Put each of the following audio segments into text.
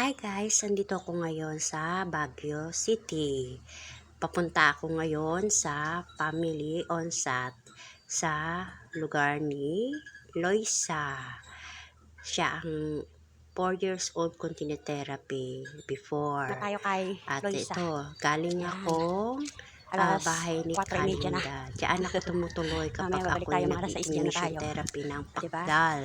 Hi guys, nandito ako ngayon sa Baguio City. Papunta ako ngayon sa family onsat sa lugar ni Loisa. Siya ang 4 years old continued therapy before. Na tayo kay At Loisa. ito, galing akong Alas bahay ni 4:30 na. Kalinda. Diyan ako tumutuloy kapag Mamaya babalik ako tayo, ay mga alas 6 na nag-initiation tayo. therapy ng Diba? Pakdal.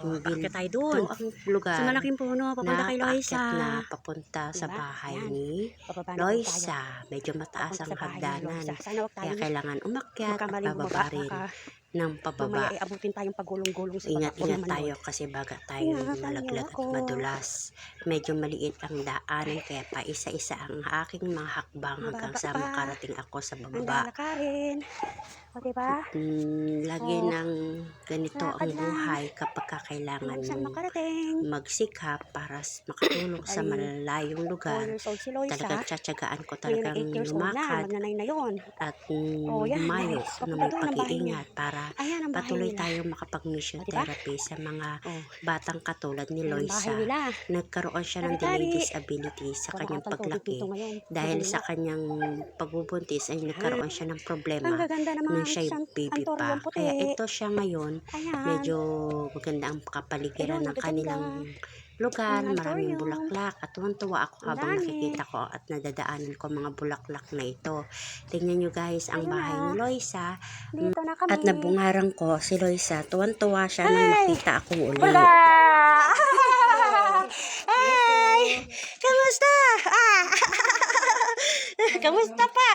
Bakit tayo Ito dun? ang lugar Sa malaking puno, papunta na kay Loisa. paakyat na papunta sa Diba? bahay Ayan. ni Bababa na po tayo. Loisa. Medyo mataas Papunta ang sa bahay ni hagdanan. Loisa. Sana wag tayo Kaya kailangan umakyat at magkamaling bababa bumaba. rin Baka ng mamaya pababa. ay abutin tayong pagulong-gulong sa baba. Ingat-ingat tayo kasi baga tayo malaglag at madulas. Medyo maliit ang daanan kaya pa isa-isa ang aking mga hakbang hanggang sa makarating ako sa Ang bababa. lalakarin. O diba? Lagi ng ganito ang buhay kapag kailangan Saan mong makarating? magsikap para makatulong sa malalayong 4 lugar. years old si Loisa. Talagang tsatsagaan ko Ngayon talagang ay 8 years old na. lumakad Magnanay na yun. at Yan humayo guys. na Papunta may doon ang bahay niya. pag-iingat para Ayan ang bahay patuloy nila. tayong makapag-mission O, diba? therapy sa mga batang katulad ni Ayan ang bahay Loisa. nila. Nagkaroon siya ng delayed disability sa kanyang paglaki. Dahil sa kanyang pagbubuntis ay nagkaroon siya ng problema Ang gaganda naman nung siya'y baby pa. puti. Kaya ito siya ngayon, Ayan. medyo maganda ang kapaligiran Ayun, ng kanilang lugar, maraming bulaklak at tuwang-tuwa ako habang nakikita ko at nadadaanan ko mga bulaklak na ito. Tingnan nyo guys ang bahay ni Loisa. Dito na kami. At nabungaran ko si Loisa. Tuwan-tuwa siya nang makita akong uli. Wala! Ay! Kamusta? Kamusta pa?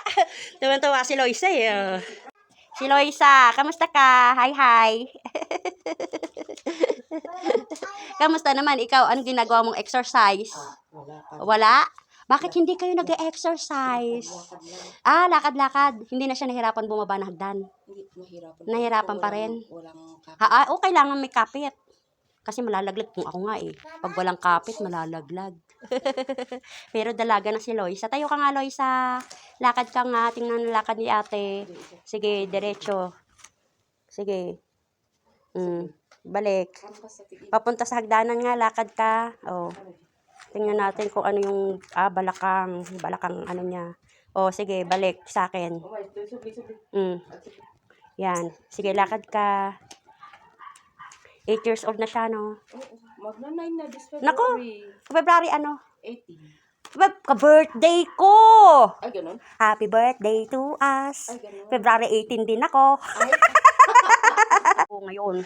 Tuwan-tuwa si Loisa eh. Si Loisa, kamusta ka? Hi. Kamusta naman ikaw? Anong ginagawa mong exercise? Wala? Bakit hindi kayo nag-exercise? Lakad-lakad. Hindi na siya nahirapan bumaba ng hagdan. Nahirapan pa rin. Kailangan may kapit. Kasi malalaglag kung ako nga eh. Pag walang kapit, malalaglag. Pero dalaga na si Loisa. Tayo ka nga, Loisa. Lakad ka nga. Tingnan ang lakad ni ate. Sige, diretso. Sige. Balik. Papunta sa hagdanan nga. Lakad ka. Tingnan natin kung ano yung balakang ano niya. Sige, balik sa akin. Yan. Sige, lakad ka. 8 years old na siya, no? Magna-9 na this February. Nako, February ano? 18. Ka-birthday ko! Ay, ganun? Happy birthday to us. Ay, ganun. February 18 din ako. Ngayon.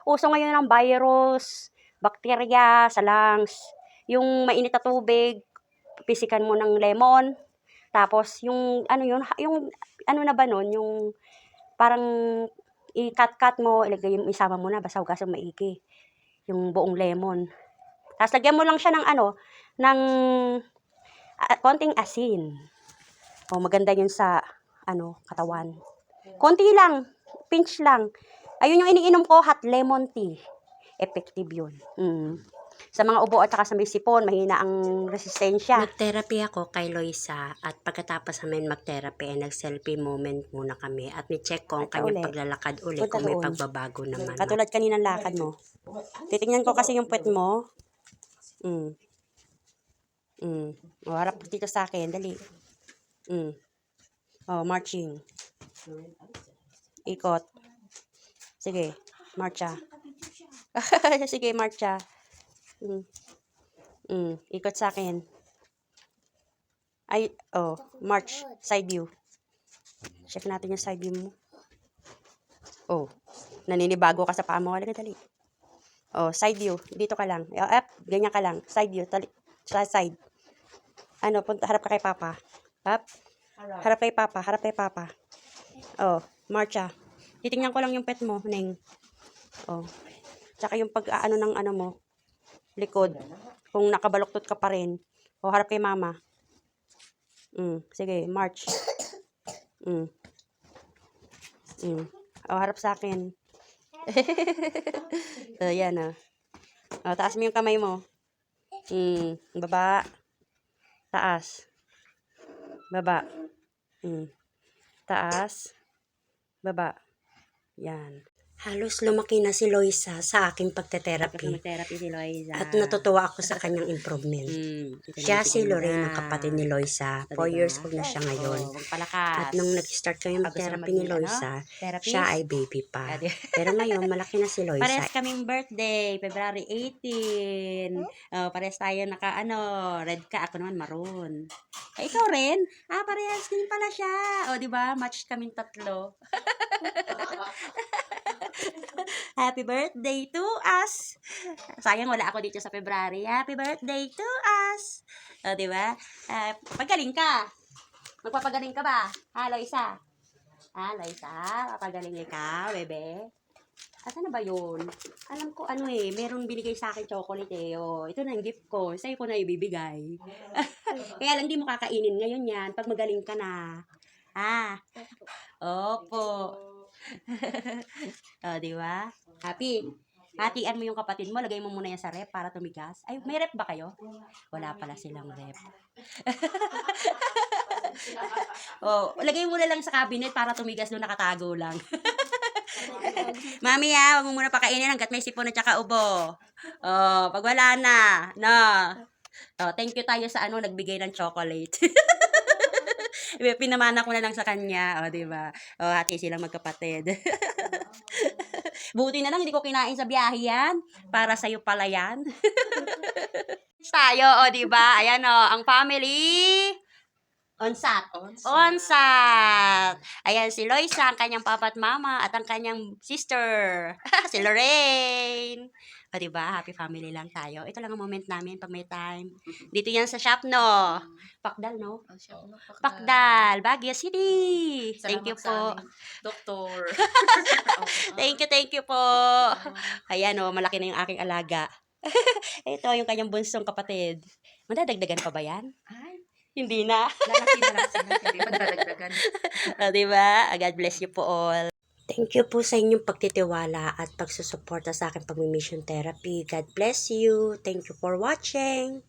Uso ngayon ang virus, bakterya sa lungs. Yung mainit na tubig, pisikan mo ng lemon. Tapos yung ano na ba nun, yung parang i-cut mo, isama mo na, basta hugasan maigi. Yung buong lemon. Tapos lagyan mo lang siya ng ng konting asin. Maganda yun sa katawan. Konti lang, pinch lang. Ayun yung iniinom ko, hot lemon tea. Effective yun. Sa mga ubo at saka sa may sipon, mahina ang resistensya. Nag-therapy ako kay Loisa at pagkatapos namin mag-therapy ay nag-selfie moment muna kami at ni-check ko ang kanyang paglalakad uli kung may pagbabago naman. Katulad kaninang lakad mo. Titingnan ko kasi yung puwet mo. Harap dito sa akin, dali. Marching. Ikot. Sige, marcha. Sige, marcha. Ikot sa akin. March. Side view. Check natin yung side view mo. Naninibago ka sa paa mo. Halika, dali. Side view. Dito ka lang. Ganyan ka lang. Side view. Side. Harap ka kay Papa. Up. Harap kay Papa. Harap kay Papa. Marcha. Titingnan ko lang yung pet mo, Neng. Tsaka yung pag-aano ng mo. Likod. Kung nakabaluktot ka pa rin. Harap kay Mama. Sige, march. Harap sa akin. Yan taas mo yung kamay mo. Baba. Taas. Baba. Taas. Baba. Yan. Halos lumaki na si Loisa sa aking Tapos pagte-therapy. mag-therapy si Loisa. At natutuwa ako sa kanyang improvement. Ito Siya naman si Lorraine, Ganda. ang kapatid ni Loisa. So, 4 diba? years old na siya ngayon. Magpalakas. At nung nag-start kami Gusto mag-therapy mo ni maging, Loisa, therapist? siya ay baby pa. Adi- Pero ngayon, malaki na si Loisa. Pares kaming birthday, February 18. Pares tayo naka, red ka. Ako naman maroon. Ikaw rin? Parehas din pala siya. O, di ba? Match kaming tatlo. Happy birthday to us. Sayang wala ako dito sa February. Happy birthday to us. O, di ba? Pagaling ka. Magpapagaling ka ba? Loisa? Loisa, papagaling ka, bebe. Asan na ba yun? Alam ko merong binigay sa akin chocolate ito na yung gift ko. Sa'yo ko na ibibigay. Kaya lang di mo kakainin ngayon yan pag magaling ka na. Opo. Di ba? Happy. Hatian mo yung kapatid mo, lagay mo muna yan sa rep para tumigas. Ay, may rep ba kayo? Wala pala silang rep. Lagay mo na lang sa cabinet para tumigas doon nakatago lang. Mami wag mo muna pakainin hanggat may sipon at saka ubo. Pag wala na, no. Thank you tayo sa nagbigay ng chocolate. Pinamana ko na lang sa kanya, di ba? Hati silang magkapatid. Buti na lang hindi ko kinain sa biyahe yan. Para sa'yo pala yan. Tayo, di ba? Ayan ang family. Onsat. Ayan si Loisa, ang kanyang papa at mama, at ang kanyang sister, si Lorraine. Di ba? Happy family lang tayo. Ito lang ang moment namin pag may time. Dito yan sa shop, no? Pakdal, no? Pakdal, Baguio City. Thank you po. Doktor. Thank you po. Ayan, malaki na yung aking alaga. Ito yung kanyang bunsong kapatid. Madadagdagan pa ba yan? Ay, Hindi na. lalaki na lang sila. Hindi pa dadagdagan. Diba? God bless you po all. Thank you po sa inyong pagtitiwala at pagsusuporta sa aking pag-mission therapy. God bless you. Thank you for watching.